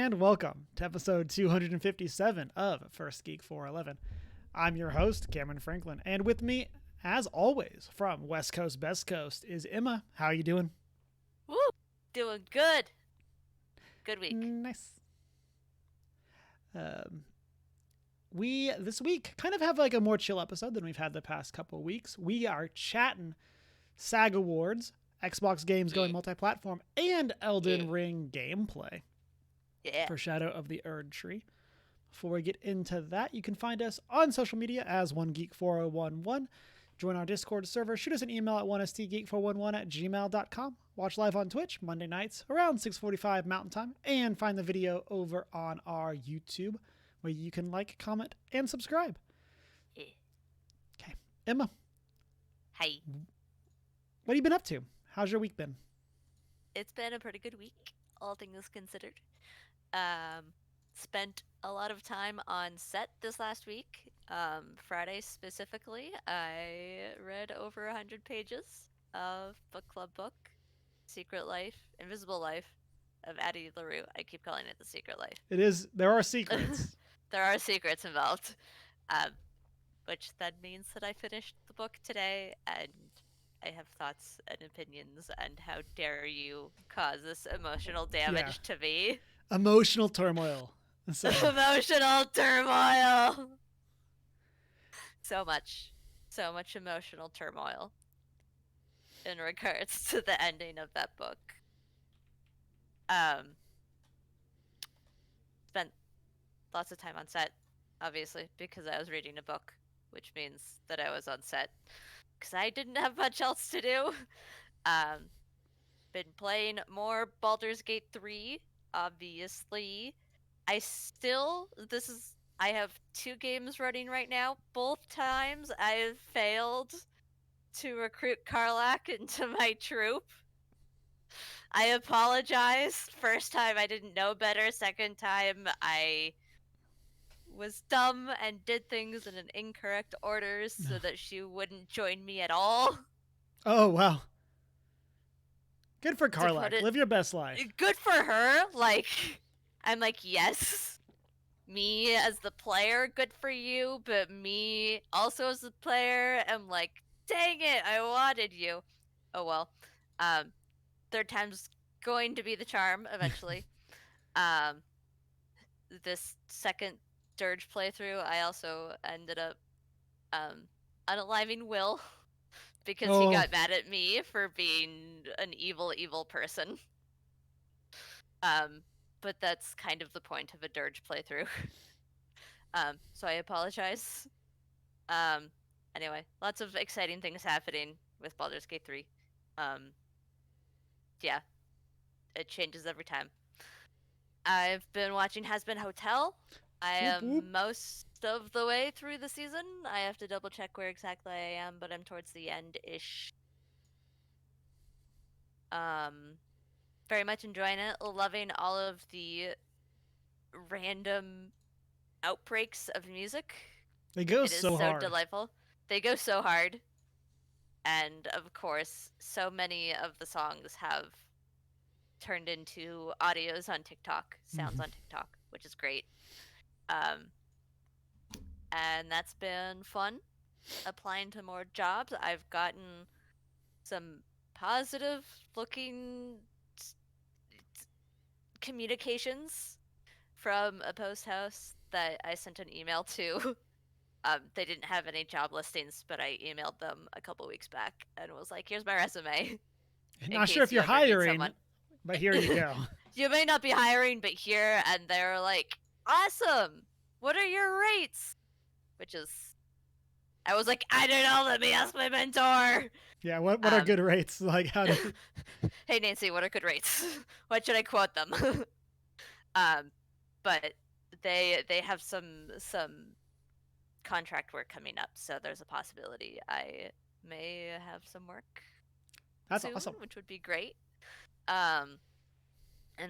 And welcome to episode 257 of First Geek 411. I'm your host, Cameron Franklin, and with me, as always, from West Coast, Best Coast, is Emma. How are you doing? Woo! Doing good. Good week. Nice. We, this week, kind of have like a more chill episode than we've had the past couple of weeks. We are chatting SAG Awards, Xbox games going multi-platform, and Elden Ring gameplay. For Shadow of the Erdtree. Before we get into that, you can find us on social media as OneGeek4011. Join our Discord server. Shoot us an email at 1stgeek411@gmail.com. Watch live on Twitch Monday nights around 6:45 Mountain Time. And find the video over on our YouTube where you can like, comment, and subscribe. Okay. Emma. Hi. What have you been up to? How's your week been? It's been a pretty good week, all things considered. Spent a lot of time on set this last week. Friday specifically, I read over 100 pages of book club book, Secret Life, Invisible Life of Addie LaRue. I keep calling it The Secret Life. It is. There are secrets. There are secrets involved, which then means that I finished the book today, and I have thoughts and opinions, and how dare you cause this emotional damage to me. Emotional turmoil. So. Emotional turmoil. So much emotional turmoil in regards to the ending of that book. Spent lots of time on set, obviously, because I was reading a book, which means that I was on set because I didn't have much else to do. Been playing more Baldur's Gate 3, obviously. I have 2 games running right now. Both times I've failed to recruit Karlach into my troop. I apologize. First time I didn't know better. Second time I was dumb and did things in an incorrect order so that she wouldn't join me at all. Oh, wow. Good for Karlach. Live your best life. Good for her. I'm like, yes. Me as the player, good for you. But me also as the player, I'm like, dang it, I wanted you. Oh, well. Third time's going to be the charm, eventually. This second Dirge playthrough, I also ended up unaliving Will. Because he got mad at me for being an evil person. But that's kind of the point of a Dirge playthrough. So I apologize. Anyway, lots of exciting things happening with Baldur's Gate 3. Yeah, it changes every time. I've been watching Has Been Hotel. I am most of the way through the season. I have to double check where exactly I am, but I'm towards the end-ish. Very much enjoying it. Loving all of the random outbreaks of music. They go so hard. It is so delightful. They go so hard. And of course, so many of the songs have turned into audios on TikTok, sounds on TikTok, which is great. And that's been fun. Applying to more jobs. I've gotten some positive looking communications from a post house that I sent an email to. They didn't have any job listings, but I emailed them a couple weeks back and was like, here's my resume. Not sure if you're hiring, but here you go. You may not be hiring, but here. And they're like, awesome. What are your rates? Which is, I was like, I don't know. Let me ask my mentor. Yeah, what are good rates? Like, how do? Hey Nancy, what are good rates? What should I quote them? But they have some contract work coming up, so there's a possibility I may have some work. That's soon, awesome. Which would be great. And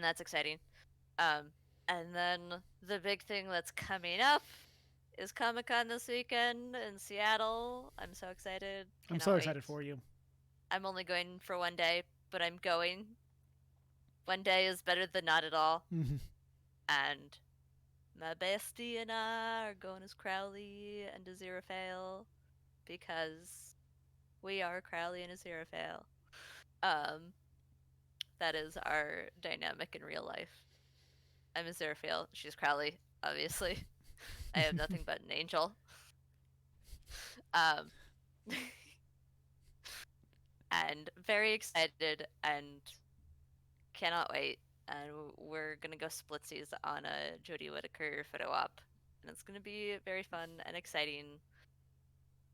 that's exciting. And then the big thing that's coming up is Comic-Con this weekend in Seattle. I'm so excited. I'm so excited for you. I'm only going for one day, but I'm going. One day is better than not at all. and my bestie and I are going as Crowley and Aziraphale because we are Crowley and Aziraphale. Um, that is our dynamic in real life. I'm Aziraphale. She's Crowley, obviously. I am nothing but an angel. Um, and very excited and cannot wait. And we're gonna go splitsies on a Jodie Whittaker photo op, and it's gonna be very fun and exciting.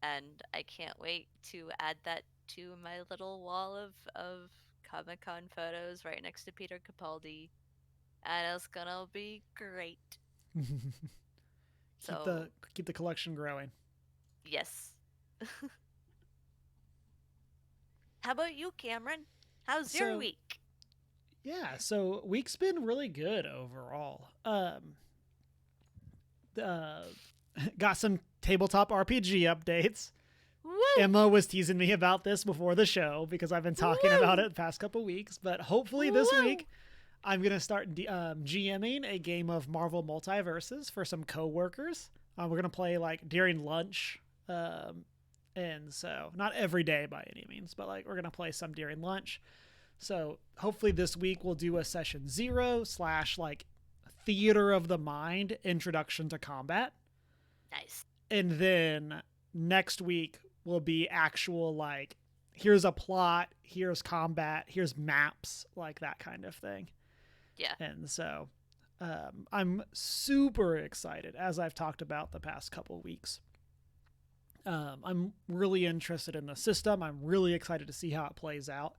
And I can't wait to add that to my little wall of Comic Con photos right next to Peter Capaldi, and it's gonna be great. So keep the collection growing. yes. How about you, Cameron? How's your week? Yeah, so week's been really good overall. Got some tabletop RPG updates. Woo! Emma was teasing me about this before the show because I've been talking about it the past couple weeks. But hopefully this week, I'm gonna start GMing a game of Marvel Multiverses for some coworkers. We're gonna play like during lunch, and so not every day by any means, but like we're gonna play some during lunch. So hopefully this week we'll do a session 0 / like theater of the mind introduction to combat. Nice. And then next week will be actual like here's a plot, here's combat, here's maps, like that kind of thing. Yeah. And so I'm super excited, as I've talked about the past couple weeks. I'm really interested in the system. I'm really excited to see how it plays out.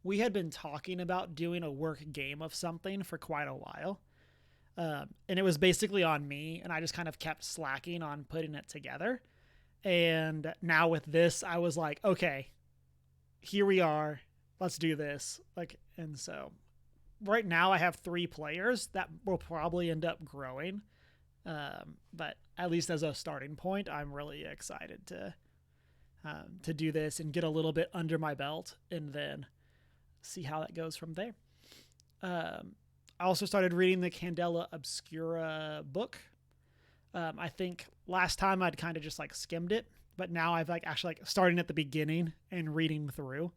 We had been talking about doing a work game of something for quite a while. And it was basically on me, and I just kind of kept slacking on putting it together. And now with this, I was like, okay, here we are. Let's do this. And so right now I have 3 players that will probably end up growing. But at least as a starting point, I'm really excited to do this and get a little bit under my belt and then see how that goes from there. I also started reading the Candela Obscura book. I think last time I'd kind of just like skimmed it, but now I've like actually like starting at the beginning and reading through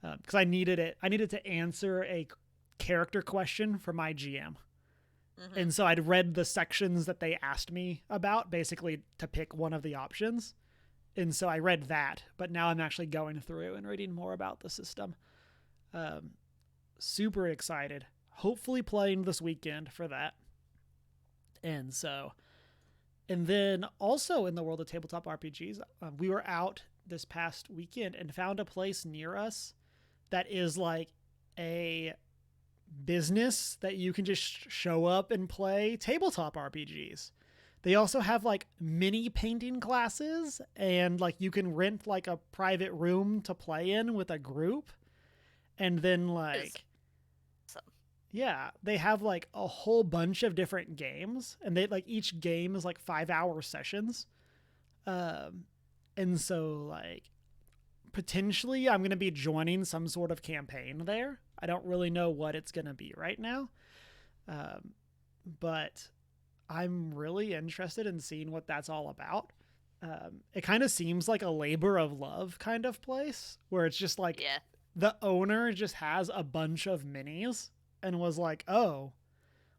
because I needed it. I needed to answer a character question for my GM. Mm-hmm. And so I'd read the sections that they asked me about basically to pick one of the options. And so I read that, but now I'm actually going through and reading more about the system. Super excited. Hopefully playing this weekend for that. And then also in the world of tabletop RPGs, we were out this past weekend and found a place near us that is like a business that you can just show up and play tabletop RPGs. They also have like mini painting classes, and like you can rent like a private room to play in with a group. And then like yeah, they have like a whole bunch of different games, and they like each game is like 5-hour sessions. And so like potentially I'm going to be joining some sort of campaign there. I don't really know what it's going to be right now. But I'm really interested in seeing what that's all about. It kind of seems like a labor of love kind of place where it's just like the owner just has a bunch of minis and was like, oh,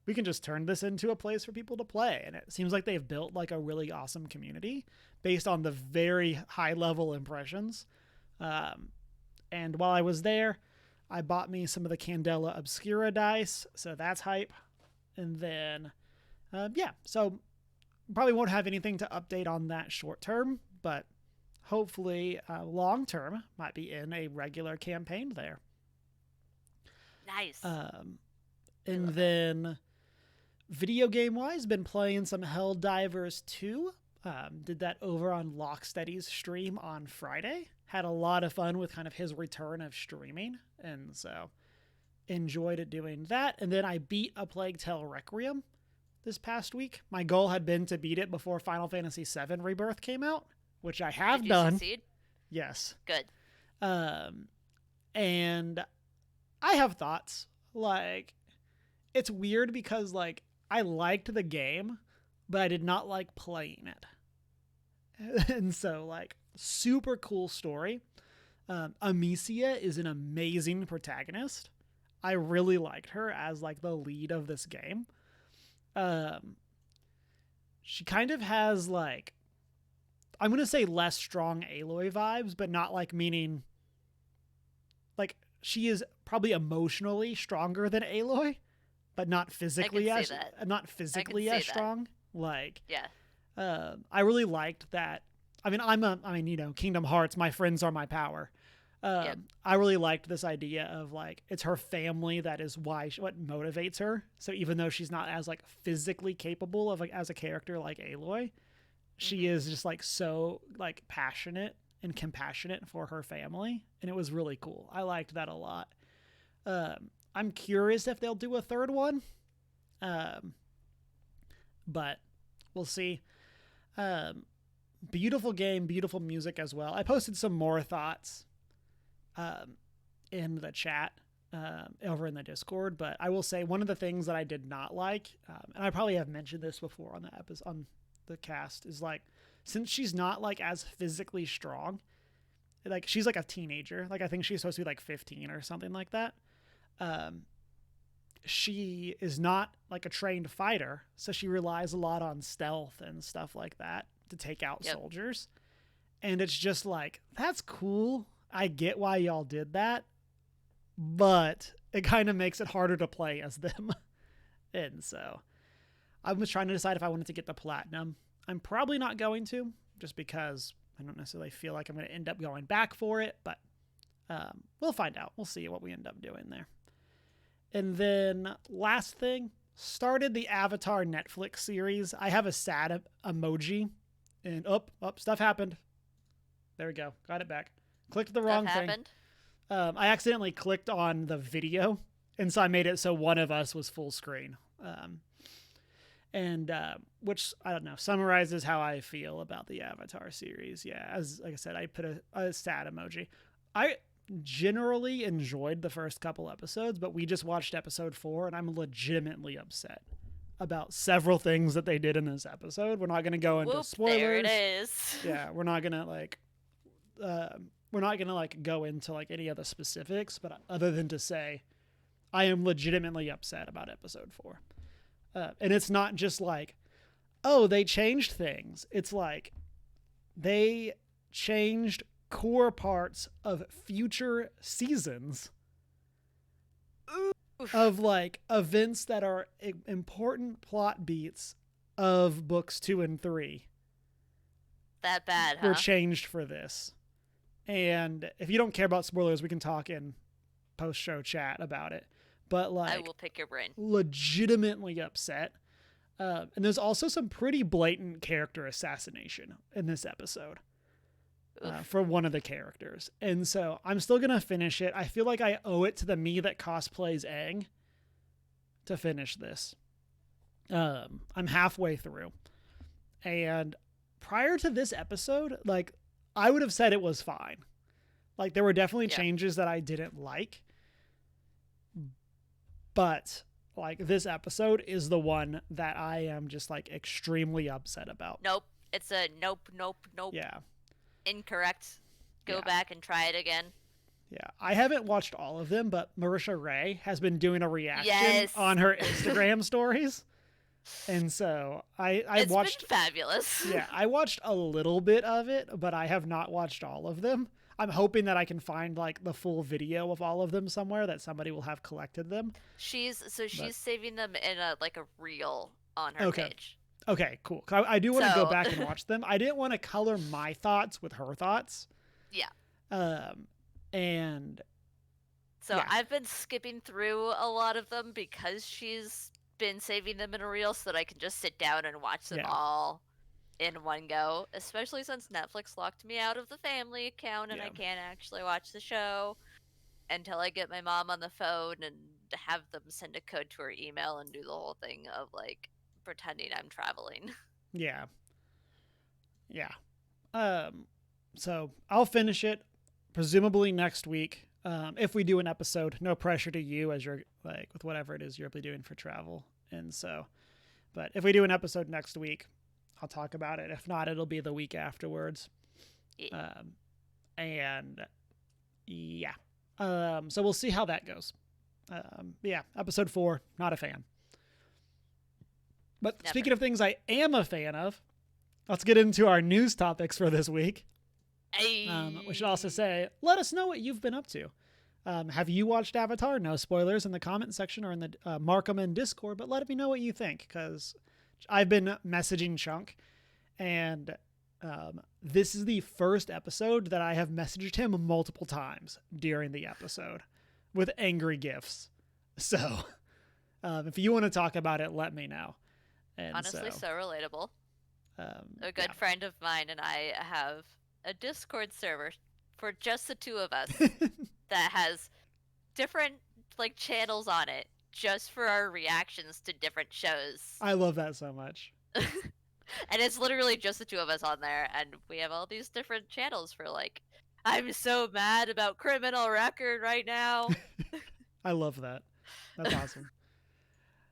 we can just turn this into a place for people to play. And it seems like they've built like a really awesome community based on the very high level impressions. And while I was there, I bought me some of the Candela Obscura dice. So that's hype. And then, so probably won't have anything to update on that short term, but hopefully long term might be in a regular campaign there. Nice. And then video game wise, been playing some Helldivers 2. Did that over on Locksteady's stream on Friday. Had a lot of fun with kind of his return of streaming. And so enjoyed it doing that. And then I beat A Plague Tale Requiem this past week. My goal had been to beat it before Final Fantasy VII Rebirth came out, which I have done. Did you succeed? Yes. Good. And I have thoughts. Like, it's weird because like I liked the game, but I did not like playing it. And so, like, super cool story. Amicia is an amazing protagonist. I really liked her as like the lead of this game. She kind of has like, I'm going to say less strong Aloy vibes, but not like meaning like she is probably emotionally stronger than Aloy, but not physically as strong. Like, yeah. I really liked that. I mean, you know, Kingdom Hearts, my friends are my power. Yep. I really liked this idea of like, it's her family that is what motivates her. So even though she's not as like physically capable of like as a character like Aloy, she is just like so like passionate and compassionate for her family. And it was really cool. I liked that a lot. I'm curious if they'll do a third one. But we'll see. Beautiful game, beautiful music as well. I posted some more thoughts in the chat over in the Discord, but I will say one of the things that I did not like, and I probably have mentioned this before on the episode, on the cast, is like, since she's not like as physically strong, like she's like a teenager, like I think she's supposed to be like 15 or something like that. She is not like a trained fighter, so she relies a lot on stealth and stuff like that to take out soldiers. And it's just like, that's cool. I get why y'all did that, but it kind of makes it harder to play as them. And so I was trying to decide if I wanted to get the platinum. I'm probably not going to, just because I don't necessarily feel like I'm going to end up going back for it, but we'll find out. We'll see what we end up doing there. And then last thing, started the Avatar Netflix series. I have a sad emoji, and stuff happened. There we go. Got it back. Clicked the wrong thing. I accidentally clicked on the video, and so I made it so one of us was full screen. Which, I don't know, summarizes how I feel about the Avatar series. Yeah, like I said, I put a sad emoji. I generally enjoyed the first couple episodes, but we just watched episode 4, and I'm legitimately upset about several things that they did in this episode. We're not going to go into spoilers. There it is. Yeah, we're not going to go into like any of the specifics, but other than to say, I am legitimately upset about episode 4. And it's not just like, oh, they changed things. It's like they changed core parts of future seasons of like events that are important plot beats of books 2 and 3. That bad, huh? Were changed for this. And if you don't care about spoilers, we can talk in post-show chat about it. But like, I will pick your brain. Legitimately upset. And there's also some pretty blatant character assassination in this episode for one of the characters. And so I'm still going to finish it. I feel like I owe it to the me that cosplays Aang to finish this. I'm halfway through. And prior to this episode, like, I would have said it was fine. Like, there were definitely changes that I didn't like. But, like, this episode is the one that I am just, like, extremely upset about. Nope. It's a nope. Yeah. Incorrect. Go back and try it again. Yeah. I haven't watched all of them, but Marisha Ray has been doing a reaction on her Instagram stories. And so it's watched... been fabulous. Yeah, I watched a little bit of it, but I have not watched all of them. I'm hoping that I can find like the full video of all of them somewhere, that somebody will have collected them. She's saving them in a reel on her page. Okay, cool. I do want to go back and watch them. I didn't want to color my thoughts with her thoughts. Yeah. And so I've been skipping through a lot of them because she's been saving them in a reel so that I can just sit down and watch them all in one go, especially since Netflix locked me out of the family account and I can't actually watch the show until I get my mom on the phone and have them send a code to her email and do the whole thing of like pretending I'm traveling. Yeah. So I'll finish it presumably next week. If we do an episode, no pressure to you as you're like with whatever it is you'll be doing for travel. And so But if we do an episode next week, I'll talk about it. If not, it'll be the week afterwards. Yeah. And yeah. So we'll see how that goes. Yeah, episode 4, not a fan. But speaking of things I am a fan of, let's get into our news topics for this week. We should also say, let us know what you've been up to. Have you watched Avatar? No spoilers in the comment section or in the Markham and Discord, but let me know what you think, because I've been messaging Chunk, and this is the first episode that I have messaged him multiple times during the episode with angry gifs. So if you want to talk about it, let me know. And honestly, so relatable. A good friend of mine and I have a Discord server for just the two of us that has different channels on it just for our reactions to different shows. I love that so much. And it's literally just the two of us on there, and we have all these different channels for I'm so mad about criminal record right now. I love that. That's awesome.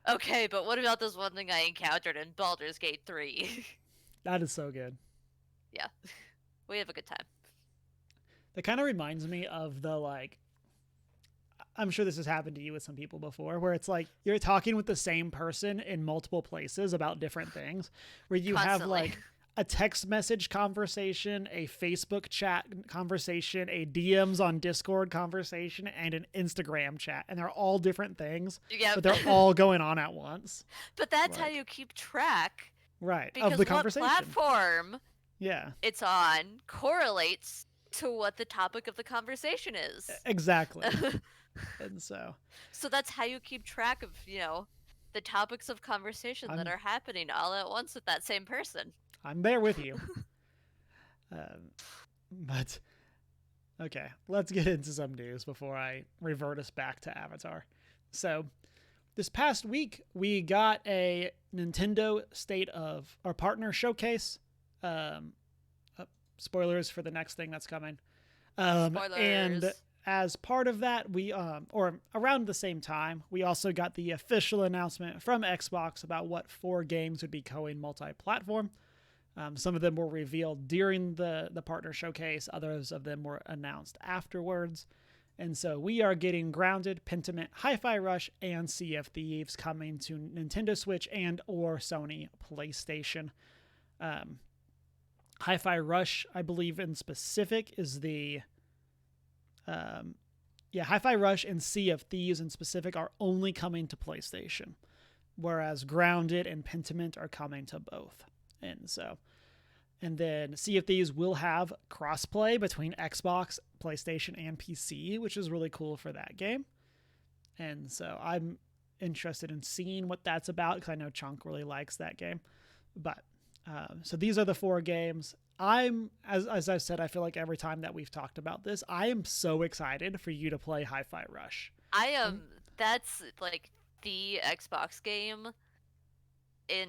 Okay, but what about this one thing I encountered in Baldur's Gate 3? That is so good. Yeah. We have a good time. That kind of reminds me of the I'm sure this has happened to you with some people before, where it's you're talking with the same person in multiple places about different things, where you Constantly. have a text message conversation, a Facebook chat conversation, a DMs on Discord conversation, and an Instagram chat. And they're all different things, but they're all going on at once. But that's how you keep track. Right. Because of the conversation. What platform it's on correlates to what the topic of the conversation is. Exactly. And so that's how you keep track of, the topics of conversation that are happening all at once with that same person. I'm there with you. But okay, let's get into some news before I revert us back to Avatar. So this past week, we got a Nintendo State of our Partner Showcase. Spoilers for the next thing that's coming. Spoilers. And as part of that, we or around the same time, we also got the official announcement from Xbox about what 4 games would be going multi-platform. Some of them were revealed during the partner showcase. Others of them were announced afterwards. And so we are getting Grounded, Pentiment, Hi-Fi Rush, and Sea of Thieves coming to Nintendo Switch and or Sony PlayStation. Hi-Fi Rush, I believe in specific, is the... Hi-Fi Rush and Sea of Thieves in specific are only coming to PlayStation, whereas Grounded and Pentiment are coming to both. And then Sea of Thieves will have crossplay between Xbox, PlayStation, and PC, which is really cool for that game. And so I'm interested in seeing what that's about, because I know Chunk really likes that game. But so these are the 4 games. As I've said, I feel like every time that we've talked about this, I am so excited for you to play Hi-Fi Rush. I am. That's the Xbox game in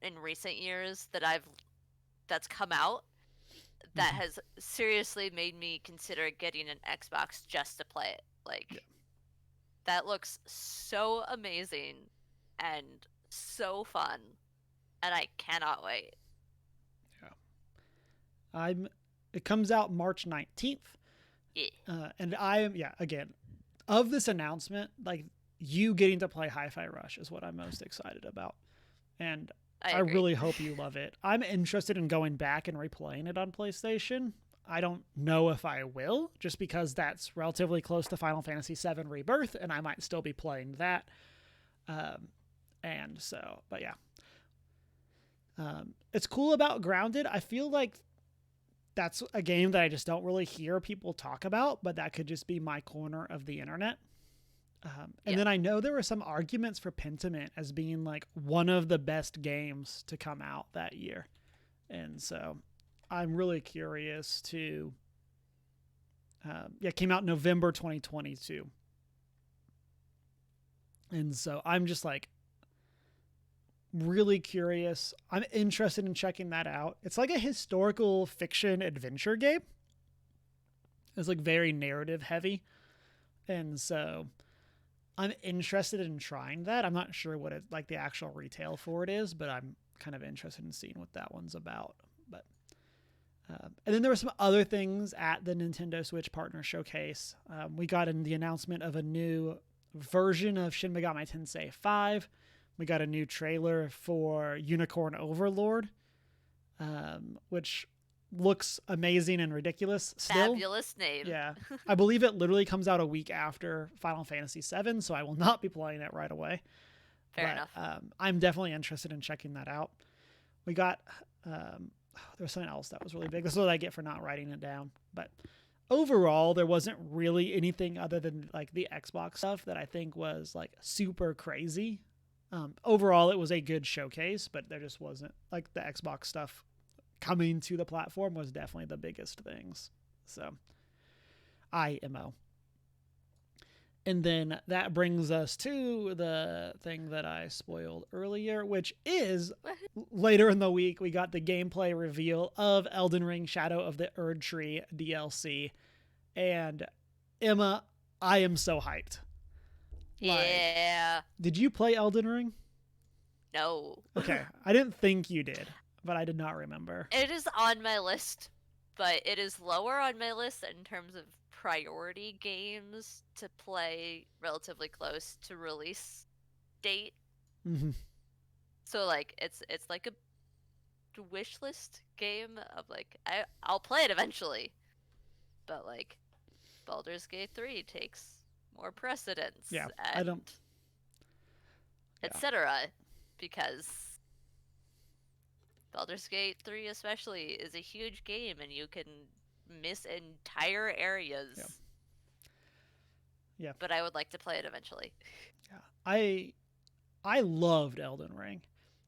in recent years that's come out that has seriously made me consider getting an Xbox just to play it. That looks so amazing and so fun, and I cannot wait. It comes out March 19th. Yeah. And I am, again, of this announcement, you getting to play Hi-Fi Rush is what I'm most excited about. And I really hope you love it. I'm interested in going back and replaying it on PlayStation. I don't know if I will, just because that's relatively close to Final Fantasy VII Rebirth, and I might still be playing that. It's cool about Grounded. I feel like that's a game that I just don't really hear people talk about, but that could just be my corner of the internet. And then I know there were some arguments for Pentiment as being one of the best games to come out that year. And so I'm really curious to, it came out November 2022. And so I'm just really curious. I'm interested in checking that out. It's like a historical fiction adventure game. It's very narrative heavy. And so I'm interested in trying that. I'm not sure what it like the actual retail for it is, but I'm kind of interested in seeing what that one's about. But and then there were some other things at the Nintendo Switch Partner Showcase. We got in the announcement of a new version of Shin Megami Tensei 5. We got a new trailer for Unicorn Overlord, which looks amazing and ridiculous still. Fabulous name. Yeah. I believe it literally comes out a week after Final Fantasy VII, so I will not be playing it right away. Fair enough. I'm definitely interested in checking that out. We got... there's something else that was really big. This is what I get for not writing it down. But overall, there wasn't really anything other than like the Xbox stuff that I think was like super crazy. Overall, it was a good showcase, but there just wasn't like the Xbox stuff coming to the platform was definitely the biggest things. So, IMO. And then that brings us to the thing that I spoiled earlier, which is later in the week, we got the gameplay reveal of Elden Ring Shadow of the Erdtree DLC. And Emma, I am so hyped. Yeah. Did you play Elden Ring? No. Okay. I didn't think you did, but I did not remember. It is on my list, but it is lower on my list in terms of priority games to play relatively close to release date. Mm-hmm. So like it's like a wish list game of like I'll play it eventually, but like Baldur's Gate 3 takes more precedence. Yeah, and I don't. etc. Because Baldur's Gate 3 especially is a huge game and you can miss entire areas. Yeah. But I would like to play it eventually. Yeah. I loved Elden Ring,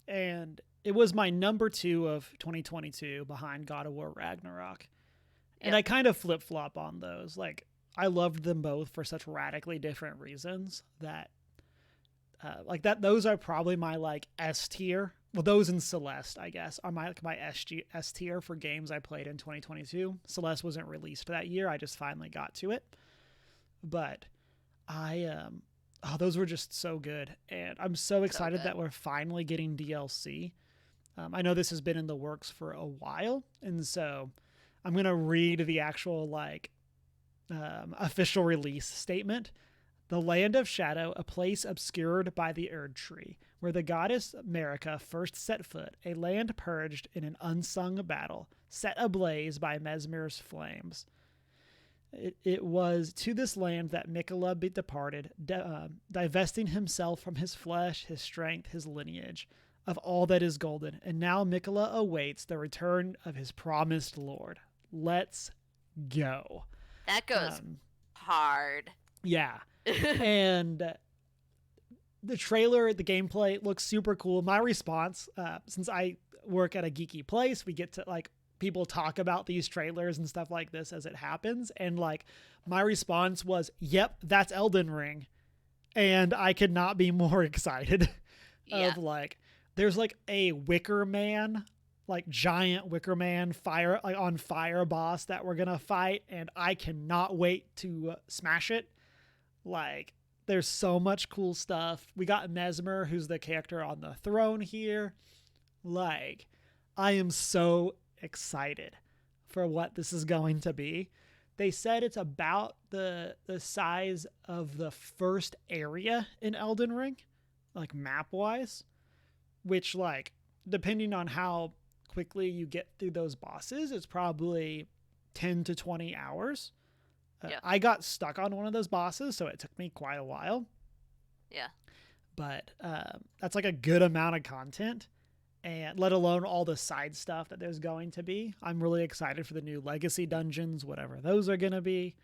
and it was my number 2 of 2022 behind God of War Ragnarok. And I kind of flip-flop on those. Like, I loved them both for such radically different reasons that those are probably my like S tier. Well, those and Celeste, I guess, are my S tier for games I played in 2022. Celeste wasn't released that year. I just finally got to it. But those were just so good. And I'm so excited that we're finally getting DLC. I know this has been in the works for a while. And so I'm going to read the actual official release statement. The Land of Shadow, a place obscured by the Erdtree, where the goddess Marika first set foot, a land purged in an unsung battle, set ablaze by Mesmer's flames. It was to this land that Miquella departed, divesting himself from his flesh, his strength, his lineage, of all that is golden, and now Miquella awaits the return of his promised lord. Let's go. That goes hard. Yeah. And the trailer, the gameplay looks super cool. My response, since I work at a geeky place, we get to people talk about these trailers and stuff like this as it happens. And my response was, yep, that's Elden Ring. And I could not be more excited of there's a Wicker Man, giant Wicker Man fire, on fire boss that we're going to fight. And I cannot wait to smash it. There's so much cool stuff. We got Mesmer, who's the character on the throne here. I am so excited for what this is going to be. They said it's about the size of the first area in Elden Ring, map-wise, which, depending on how quickly you get through those bosses, it's probably 10 to 20 hours. I got stuck on one of those bosses, so it took me quite a while. Yeah. But that's a good amount of content, and let alone all the side stuff that there's going to be. I'm really excited for the new legacy dungeons, whatever those are going to be.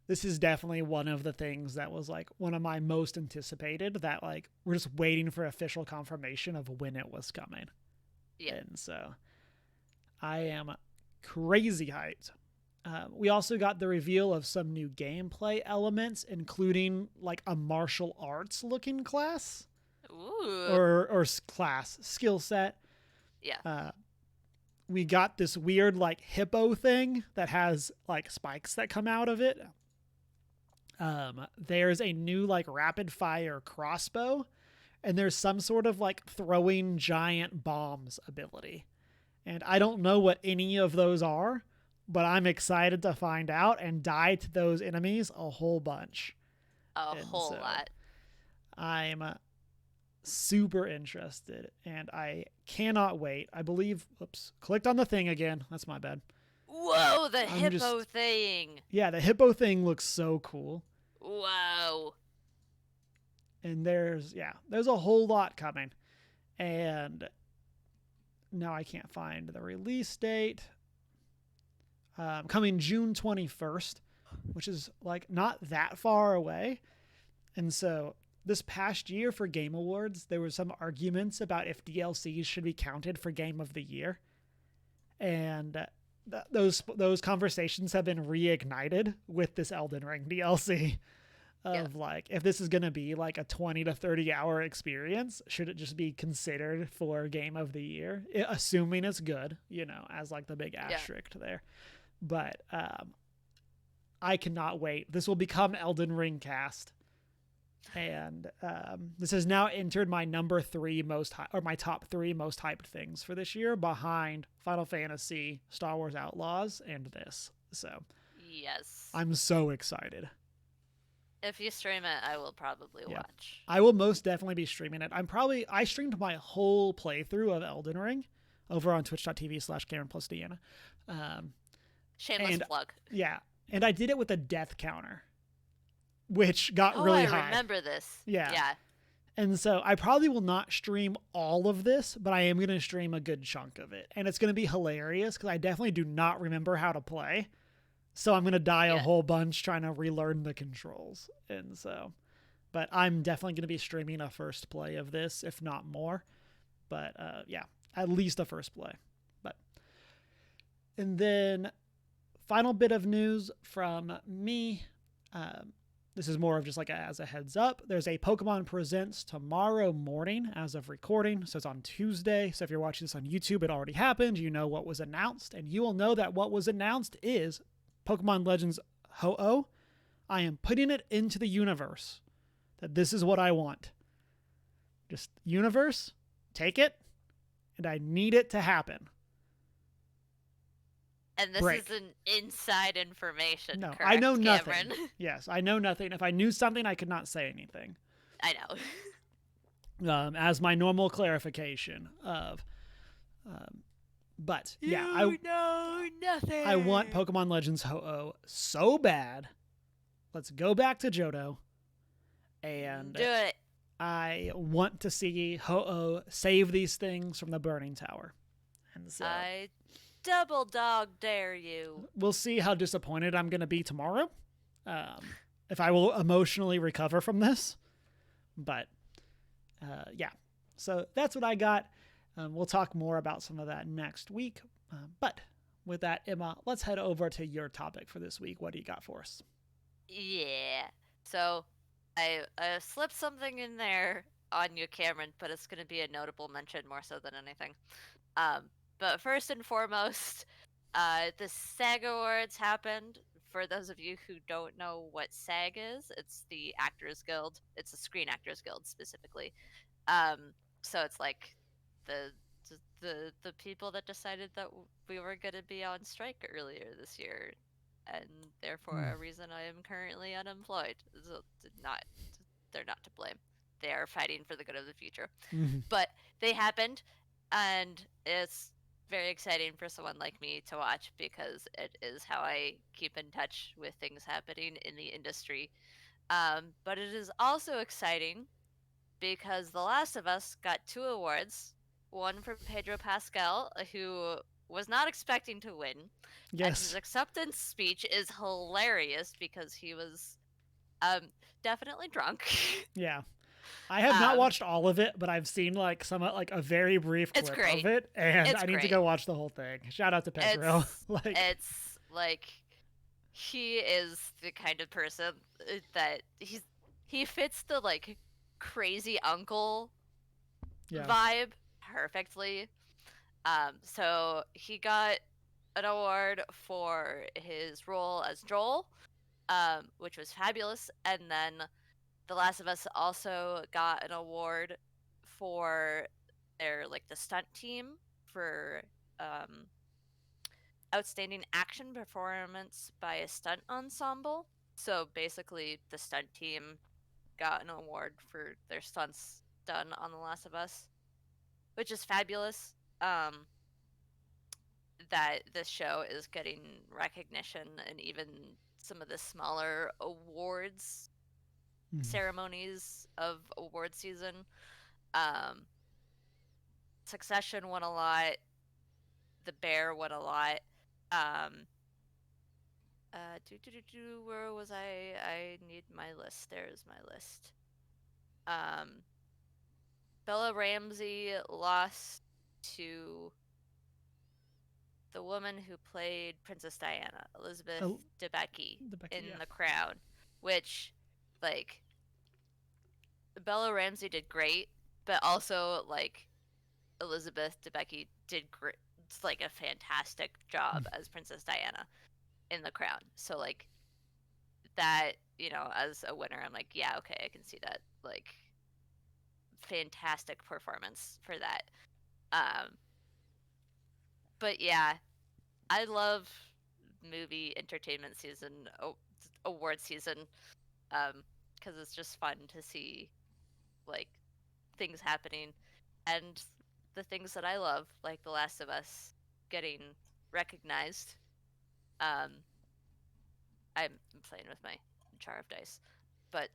This is definitely one of the things that was one of my most anticipated, that we're just waiting for official confirmation of when it was coming. Yeah. And so I am crazy hyped. We also got the reveal of some new gameplay elements, including a martial arts looking class. Ooh. Or class skill set. Yeah. We got this weird hippo thing that has spikes that come out of it. There's a new like rapid fire crossbow, and there's some sort of like throwing giant bombs ability. And I don't know what any of those are, but I'm excited to find out and die to those enemies a whole bunch. A And whole so lot. I'm super interested, and I cannot wait. I believe, oops, clicked on the thing again. That's my bad. Whoa, the hippo thing. Yeah, the hippo thing looks so cool. Whoa. And there's a whole lot coming. And now I can't find the release date. Coming June 21st, which is like not that far away. And so this past year for Game Awards, there were some arguments about if DLCs should be counted for Game of the Year. And those conversations have been reignited with this Elden Ring DLC. Of like, if this is going to be like a 20 to 30 hour experience, should it just be considered for Game of the Year, assuming it's good, as like the big asterisk there. But I cannot wait. This will become Elden Ring cast. And this has now entered my number 3 my top 3 most hyped things for this year, behind Final Fantasy, Star Wars Outlaws, and this. So yes, I'm so excited. If you stream it, I will probably watch. I will most definitely be streaming it. I streamed my whole playthrough of Elden Ring over on twitch.tv/CameronPlusDeanna. Shameless plug. Yeah. And I did it with a death counter, which got really high. I remember this. Yeah. Yeah. And so I probably will not stream all of this, but I am going to stream a good chunk of it. And it's going to be hilarious because I definitely do not remember how to play. So I'm going to die a whole bunch trying to relearn the controls. And so, but I'm definitely going to be streaming a first play of this, if not more. But at least a first play. And then final bit of news from me. This is more of just like as a heads up. There's a Pokemon Presents tomorrow morning as of recording. So it's on Tuesday. So if you're watching this on YouTube, it already happened. You know what was announced. And you will know that what was announced is Pokemon Legends Ho-Oh. I am putting it into the universe. That this is what I want. Just universe, take it. And I need it to happen. And this is an inside information. No, correct, I know Cameron? nothing. Yes, I know nothing. If I knew something, I could not say anything. I know. As my normal clarification of, but you know nothing. I want Pokemon Legends Ho-Oh so bad. Let's go back to Johto, and do it. I want to see Ho-Oh save these things from the Burning Tower. And so I double dog dare you. We'll see how disappointed I'm going to be tomorrow. If I will emotionally recover from this. But, so that's what I got. We'll talk more about some of that next week. But with that, Emma, let's head over to your topic for this week. What do you got for us? Yeah. So I slipped something in there on you, Cameron, but it's going to be a notable mention more so than anything. But first and foremost, the SAG Awards happened. For those of you who don't know what SAG is, it's the Actors Guild. It's the Screen Actors Guild specifically. So it's like the people that decided that we were going to be on strike earlier this year, and therefore a reason I am currently unemployed. So they're not to blame. They are fighting for the good of the future. Mm-hmm. But they happened, and it's very exciting for someone like me to watch because it is how I keep in touch with things happening in the industry. But it is also exciting because The Last of Us got 2 awards. One from Pedro Pascal, who was not expecting to win. Yes. And his acceptance speech is hilarious because he was definitely drunk. Yeah. I have not watched all of it, but I've seen like a very brief clip of it, and I need to go watch the whole thing. Shout out to Pedro. It's like he is the kind of person that he fits the like crazy uncle vibe perfectly. So he got an award for his role as Joel, which was fabulous. And then The Last of Us also got an award for their like the stunt team for um, outstanding action performance by a stunt ensemble. So basically, the stunt team got an award for their stunts done on The Last of Us, which is fabulous. That this show is getting recognition and even some of the smaller awards ceremonies of award season. Um, Succession won a lot. The Bear won a lot. Where was I? I need my list. There's my list. Bella Ramsey lost to the woman who played Princess Diana, Elizabeth Debicki, in The Crown, which, like, Bella Ramsey did great, but also, like, Elizabeth Debicki did great. It's like a fantastic job as Princess Diana in The Crown. So, like, that, as a winner, I'm like, yeah, okay, I can see that. Like, fantastic performance for that. But yeah, I love movie entertainment season, award season, because it's just fun to see, like, things happening, and the things that I love, like The Last of Us, getting recognized. I'm playing with my jar of dice, but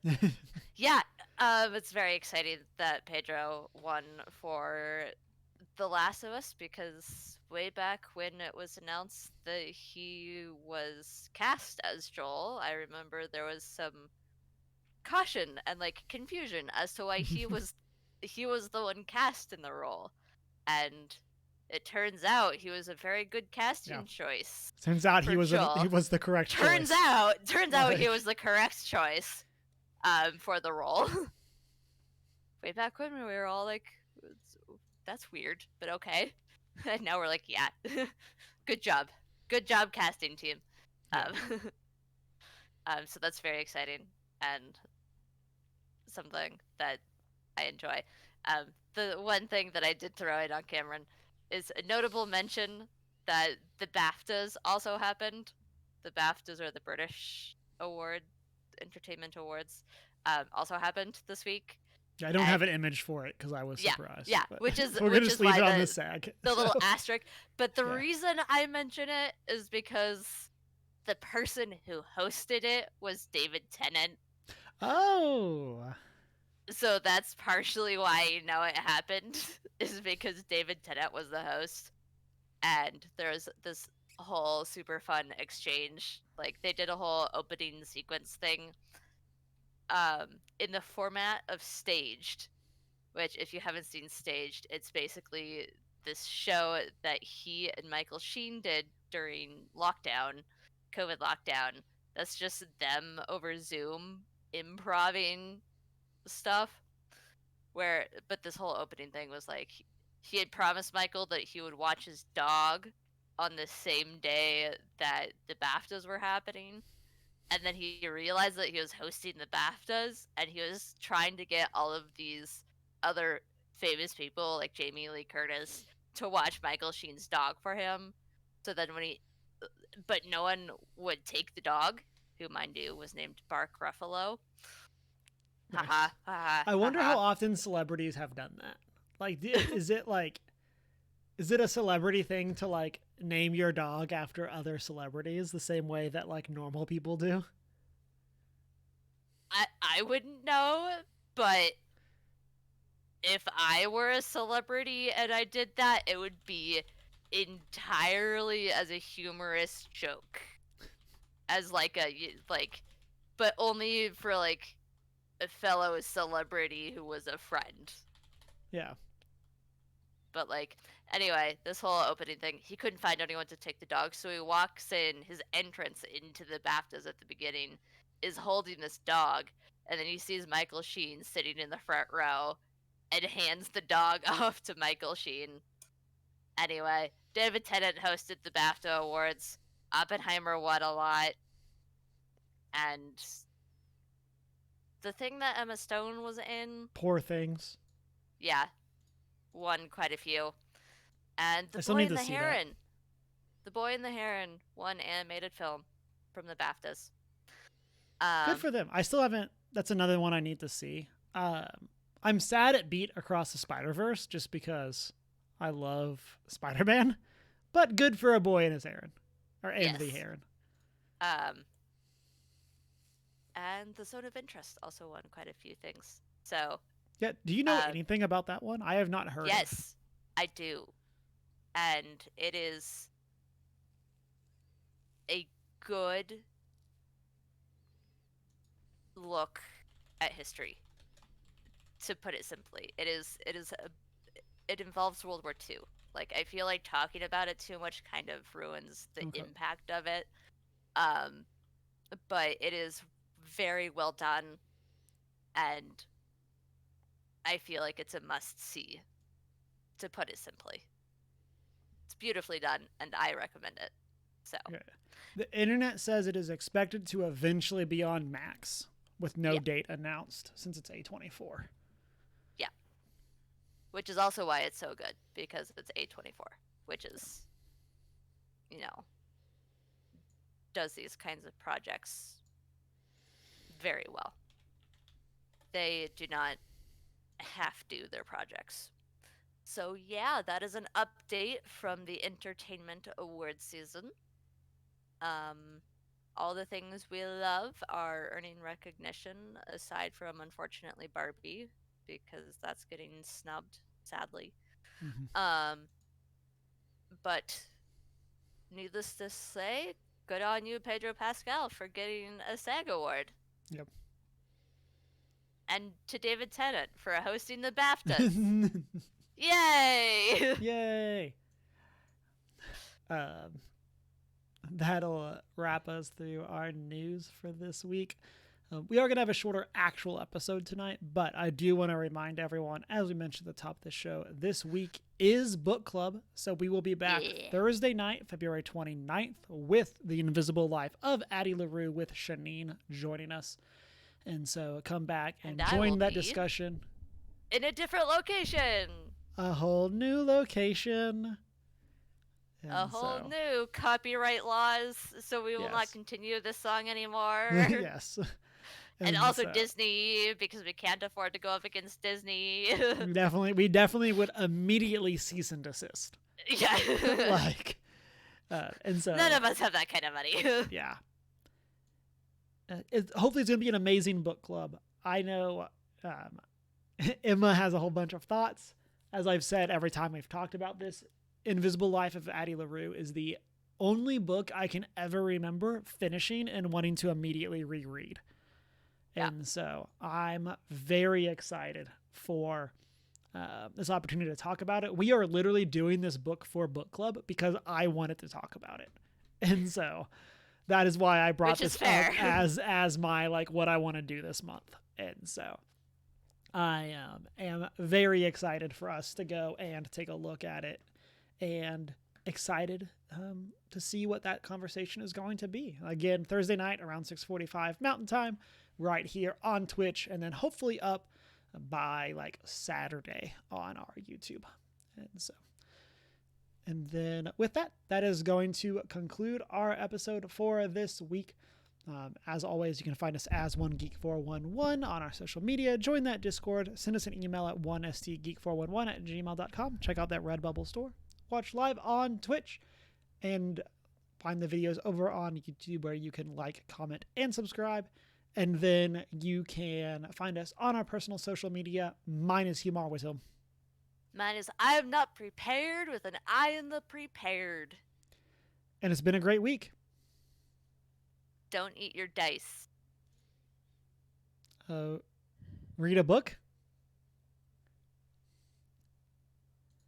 yeah, it's very exciting that Pedro won for The Last of Us, because way back when it was announced that he was cast as Joel, I remember there was some caution and like confusion as to why he was the one cast in the role. And it turns out he was a very good casting choice. Turns out he was the correct choice. Turns out he was the correct choice for the role. Way back when we were all like, that's weird, but okay. And now we're like, yeah, good job casting team. Yeah. So that's very exciting and something that I enjoy. The one thing that I did throw in on Cameron is a notable mention that the BAFTAs also happened. The BAFTAs are the British Entertainment Awards, also happened this week. I don't have an image for it because I was surprised. Yeah, which is we're gonna just leave it on the SAG. The little asterisk. But the reason I mention it is because the person who hosted it was David Tennant. Oh. So that's partially why it happened, is because David Tennant was the host. And there's this whole super fun exchange. Like, they did a whole opening sequence thing in the format of Staged, which, if you haven't seen Staged, it's basically this show that he and Michael Sheen did during COVID lockdown. That's just them over Zoom improvising stuff. But this whole opening thing was like, he had promised Michael that he would watch his dog on the same day that the BAFTAs were happening. And then he realized that he was hosting the BAFTAs, and he was trying to get all of these other famous people like Jamie Lee Curtis to watch Michael Sheen's dog for him. So then but no one would take the dog, who, mind you, was named Bark Ruffalo. Nice. I wonder how often celebrities have done that. Like, is it a celebrity thing to like name your dog after other celebrities the same way that like normal people do? I wouldn't know, but if I were a celebrity and I did that, it would be entirely as a humorous joke. As but only for like a fellow celebrity who was a friend. Yeah. But like, anyway, this whole opening thing, he couldn't find anyone to take the dog, so he walks in. His entrance into the BAFTAs at the beginning is holding this dog, and then he sees Michael Sheen sitting in the front row and hands the dog off to Michael Sheen. Anyway, David Tennant hosted the BAFTA Awards. Oppenheimer won a lot. And the thing that Emma Stone was in, Poor Things. yeah, won quite a few. And I still need to see that. The Boy and the Heron won animated film from the BAFTAs. Good for them. I still haven't. That's another one I need to see. I'm sad it beat Across the Spider-Verse just because I love Spider-Man, but good for A Boy and His Heron, and the Heron. And The Zone of Interest also won quite a few things. So yeah, do you know anything about that one? I have not heard. Yes, I do, and it is a good look at history. To put it simply, it involves World War II. Like, I feel like talking about it too much kind of ruins the impact of it. But it is very well done, and I feel like it's a must-see, to put it simply. It's beautifully done, and I recommend it. So, the internet says it is expected to eventually be on Max, with no date announced, since it's A24. Yeah. Which is also why it's so good, because it's A24, which is, does these kinds of projects very well. They do not half do their projects. So yeah, that is an update from the Entertainment Awards season. All the things we love are earning recognition, aside from, unfortunately, Barbie, because that's getting snubbed, sadly. But needless to say, good on you, Pedro Pascal, for getting a SAG award. Yep. And to David Tennant for hosting the BAFTAs. Yay! Yay! That'll wrap us through our news for this week. We are going to have a shorter actual episode tonight, but I do want to remind everyone, as we mentioned at the top of the show, this week is book club, so we will be back Thursday night, February 29th, with The Invisible Life of Addie LaRue, with Shanine joining us. And so come back and join that discussion. In a different location. A whole new location. A whole new copyright laws, so we will not continue this song anymore. Yes. And also Disney, because we can't afford to go up against Disney. we definitely would immediately cease and desist. Yeah. And so none of us have that kind of money. Yeah. Hopefully it's going to be an amazing book club. I know Emma has a whole bunch of thoughts. As I've said every time we've talked about this, Invisible Life of Addie LaRue is the only book I can ever remember finishing and wanting to immediately reread. Yeah. And so I'm very excited for this opportunity to talk about it. We are literally doing this book for book club because I wanted to talk about it. And so that is why I brought this up as my, what I want to do this month. And so I am very excited for us to go and take a look at it, and excited to see what that conversation is going to be. Again, Thursday night around 6:45 Mountain Time, right here on Twitch, and then hopefully up by Saturday on our YouTube. And then with that, that is going to conclude our episode for this week. As always, you can find us as OneGeek411 on our social media. Join that Discord. Send us an email at 1stgeek411@gmail.com. Check out that Redbubble store. Watch live on Twitch, and find the videos over on YouTube, where you can comment, and subscribe. And then you can find us on our personal social media. Mine is Humar Wisdom. Mine is I am not prepared, with an I in the prepared. And it's been a great week. Don't eat your dice. Read a book.